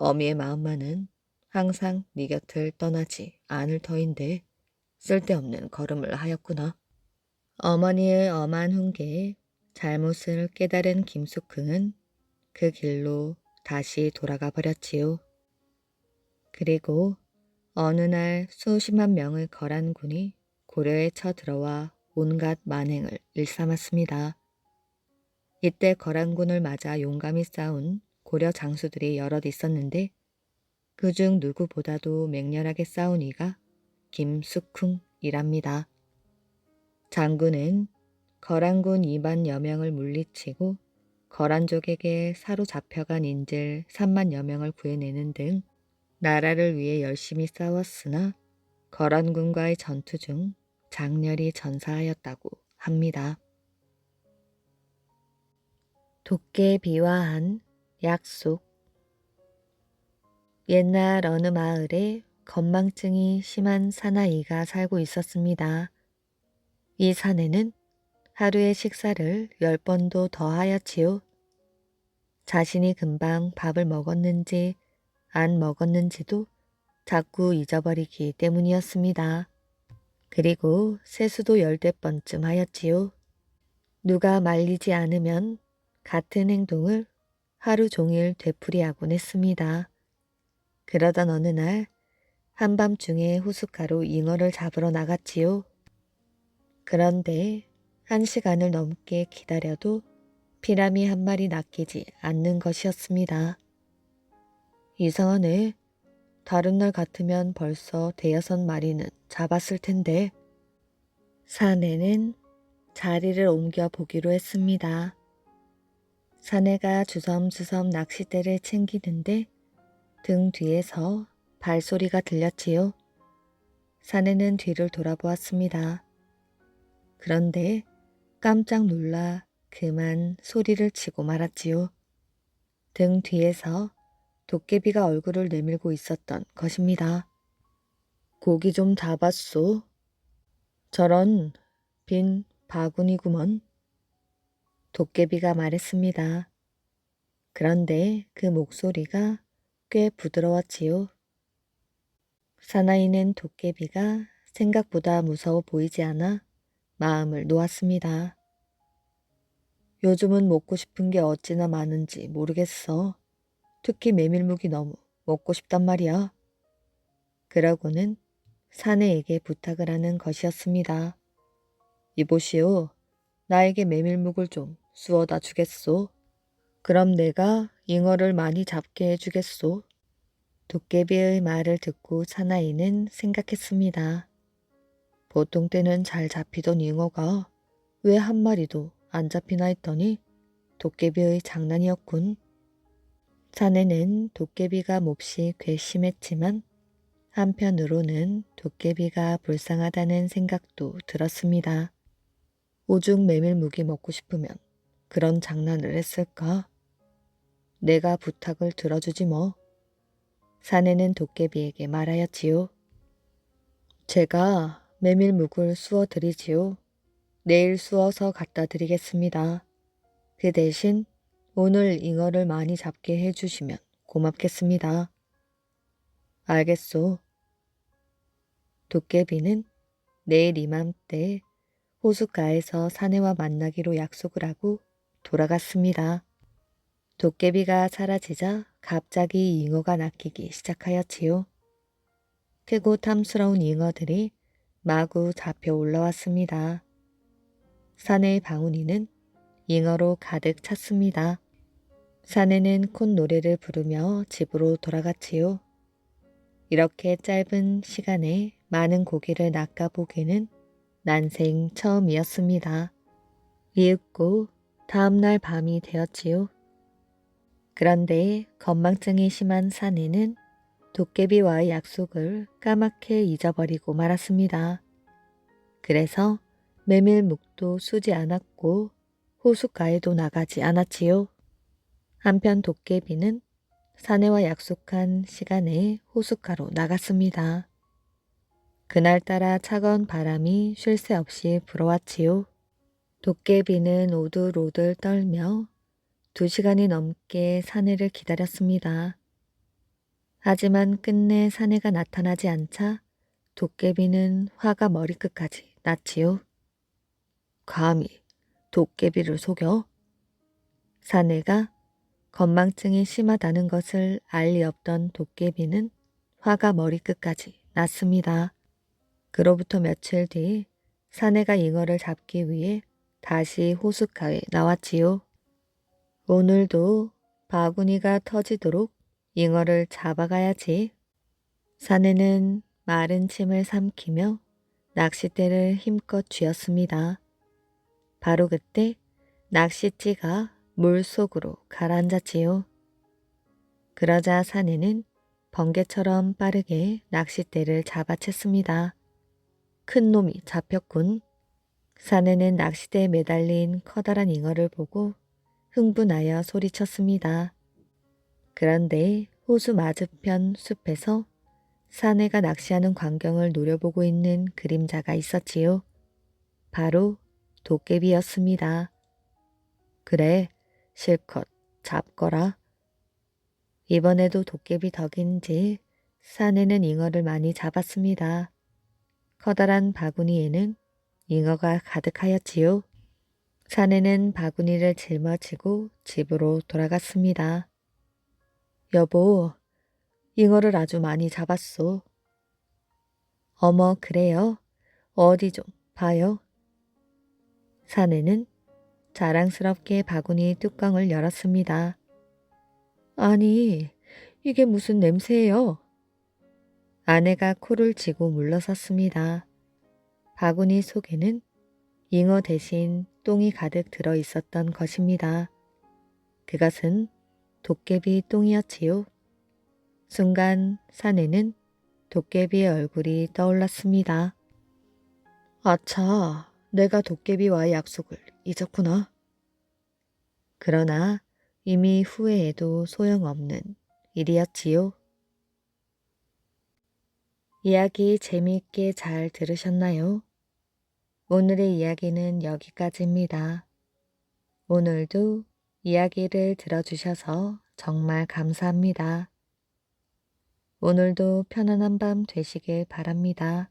Speaker 1: 어미의 마음만은 항상 네 곁을 떠나지 않을 터인데 쓸데없는 걸음을 하였구나. 어머니의 엄한 훈계에 잘못을 깨달은 김숙흥은 그 길로 다시 돌아가 버렸지요. 그리고 어느 날 수십만 명의 거란군이 고려에 쳐들어와 온갖 만행을 일삼았습니다. 이때 거란군을 맞아 용감히 싸운 고려 장수들이 여럿 있었는데 그중 누구보다도 맹렬하게 싸운 이가 김숙흥이랍니다. 장군은 거란군 2만여 명을 물리치고 거란족에게 사로잡혀간 인질 3만여 명을 구해내는 등 나라를 위해 열심히 싸웠으나 거란군과의 전투 중 장렬히 전사하였다고 합니다. 도깨비와 한 약속. 옛날 어느 마을에 건망증이 심한 사나이가 살고 있었습니다. 이 사내는 하루에 식사를 10번도 더 하였지요. 자신이 금방 밥을 먹었는지 안 먹었는지도 자꾸 잊어버리기 때문이었습니다. 그리고 세수도 10번쯤 하였지요. 누가 말리지 않으면 같은 행동을 하루 종일 되풀이하곤 했습니다. 그러던 어느 날 한밤중에 호숫가로 잉어를 잡으러 나갔지요. 그런데 1시간을 넘게 기다려도 피라미 한 마리 낚이지 않는 것이었습니다. 이상하네. 다른 날 같으면 벌써 5-6마리는 잡았을 텐데. 사내는 자리를 옮겨 보기로 했습니다. 사내가 주섬주섬 낚싯대를 챙기는데 등 뒤에서 발소리가 들렸지요. 사내는 뒤를 돌아보았습니다. 그런데 깜짝 놀라 그만 소리를 치고 말았지요. 등 뒤에서 도깨비가 얼굴을 내밀고 있었던 것입니다. 고기 좀 잡았소. 저런 빈 바구니구먼. 도깨비가 말했습니다. 그런데 그 목소리가 꽤 부드러웠지요. 사나이는 도깨비가 생각보다 무서워 보이지 않아 마음을 놓았습니다. 요즘은 먹고 싶은 게 어찌나 많은지 모르겠어. 특히 메밀묵이 너무 먹고 싶단 말이야. 그러고는 사내에게 부탁을 하는 것이었습니다. 이보시오. 나에게 메밀묵을 좀 쑤어다 주겠소. 그럼 내가 잉어를 많이 잡게 해주겠소. 도깨비의 말을 듣고 사나이는 생각했습니다. 보통 때는 잘 잡히던 잉어가 왜 한 마리도 안 잡히나 했더니 도깨비의 장난이었군. 사내는 도깨비가 몹시 괘씸했지만 한편으로는 도깨비가 불쌍하다는 생각도 들었습니다. 오죽 메밀묵이 먹고 싶으면 그런 장난을 했을까? 내가 부탁을 들어주지 뭐. 사내는 도깨비에게 말하였지요. 제가 메밀묵을 쑤어 드리지요. 내일 쑤어서 갖다 드리겠습니다. 그 대신 오늘 잉어를 많이 잡게 해주시면 고맙겠습니다. 알겠소. 도깨비는 내일 이맘때 호숫가에서 사내와 만나기로 약속을 하고 돌아갔습니다. 도깨비가 사라지자 갑자기 잉어가 낚이기 시작하였지요. 크고 탐스러운 잉어들이 마구 잡혀 올라왔습니다. 사내의 방울이는 잉어로 가득 찼습니다. 사내는 콧노래를 부르며 집으로 돌아갔지요. 이렇게 짧은 시간에 많은 고기를 낚아보기는 난생 처음이었습니다. 이윽고 다음날 밤이 되었지요. 그런데 건망증이 심한 사내는 도깨비와의 약속을 까맣게 잊어버리고 말았습니다. 그래서 메밀묵도 쑤지 않았고 호숫가에도 나가지 않았지요. 한편 도깨비는 사내와 약속한 시간에 호숫가로 나갔습니다. 그날따라 차가운 바람이 쉴 새 없이 불어왔지요. 도깨비는 오들오들 떨며 2시간이 넘게 사내를 기다렸습니다. 하지만 끝내 사내가 나타나지 않자 도깨비는 화가 머리끝까지 났지요. 감히 도깨비를 속여? 사내가 건망증이 심하다는 것을 알 리 없던 도깨비는 화가 머리끝까지 났습니다. 그로부터 며칠 뒤 사내가 잉어를 잡기 위해 다시 호숫가에 나왔지요. 오늘도 바구니가 터지도록 잉어를 잡아가야지. 사내는 마른 침을 삼키며 낚싯대를 힘껏 쥐었습니다. 바로 그때 낚싯지가 물속으로 가라앉았지요. 그러자 사내는 번개처럼 빠르게 낚싯대를 잡아챘습니다. 큰 놈이 잡혔군. 사내는 낚싯대에 매달린 커다란 잉어를 보고 흥분하여 소리쳤습니다. 그런데 호수 맞은편 숲에서 사내가 낚시하는 광경을 노려보고 있는 그림자가 있었지요. 바로 도깨비였습니다. 그래, 실컷 잡거라. 이번에도 도깨비 덕인지 사내는 잉어를 많이 잡았습니다. 커다란 바구니에는 잉어가 가득하였지요. 사내는 바구니를 짊어지고 집으로 돌아갔습니다. 여보, 잉어를 아주 많이 잡았소. 어머, 그래요? 어디 좀 봐요. 사내는 자랑스럽게 바구니 뚜껑을 열었습니다. 아니, 이게 무슨 냄새예요? 아내가 코를 쥐고 물러섰습니다. 바구니 속에는 잉어 대신 똥이 가득 들어 있었던 것입니다. 그것은 도깨비 똥이었지요. 순간 사내는 도깨비의 얼굴이 떠올랐습니다. 아차, 내가 도깨비와의 약속을 잊었구나. 그러나 이미 후회해도 소용없는 일이었지요. 이야기 재미있게 잘 들으셨나요? 오늘의 이야기는 여기까지입니다. 오늘도 이야기를 들어주셔서 정말 감사합니다. 오늘도 편안한 밤 되시길 바랍니다.